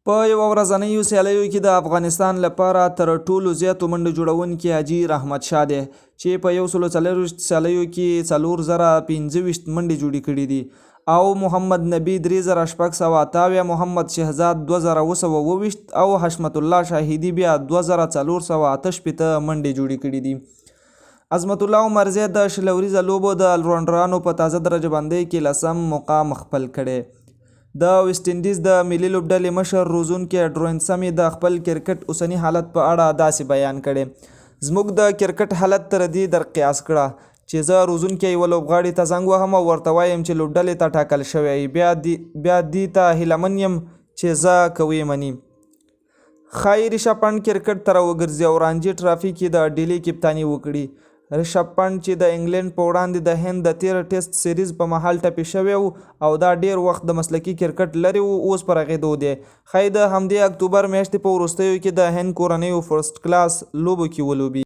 په یوه ورځنیو سیالیو کې د افغانستان لپاره تر ټولو زیاتو منډو جوړونکي حاجي رحمت شاه دی چې په 140 سیالیو کې 4025 منډې جوړې کړې دي او محمد نبی 3628 محمد شهزاد 2228 او حشمت الله شاهدي بیا 2488 منډې جوړې کړې دي عظمت الله عمرزی د شلوریزه لوبو د الراونډرانو په تازه درجه بندۍ کې لسم مقام خپل کړی د ویسټ انډیز د ملي لوبډلې مشر روزونکی ډروین سمي د خپل کرکټ اوسنی حالت په اړه داسې بیان کړی زموږ د کرکټ حالت تر دې در قیاس کړه چې زه روزونکی یوه لوبغاړي ته زنګ وهم او ورته وایم چې لوبډلې ته ټاکل شوی بیا دې ته هیله من یم چې زه که ویې مني ښایي ریشب پنډ کرکټ ته راوګرځي او رانجي ټرافي کې د ډیلي کپتاني وکړي ریشب پنډ چې د انګلند په وړاندې د هند د 13 ټیسټ سیریز په مهال ټپي شوی او دا ډیر وخت د مسلکي کرکټ لري اوس پر رغېدو دی ښایي د همدې اکتوبر میاشتې په وروستیو کې د هند کورنیو فرست کلاس لوبو کې ولوبي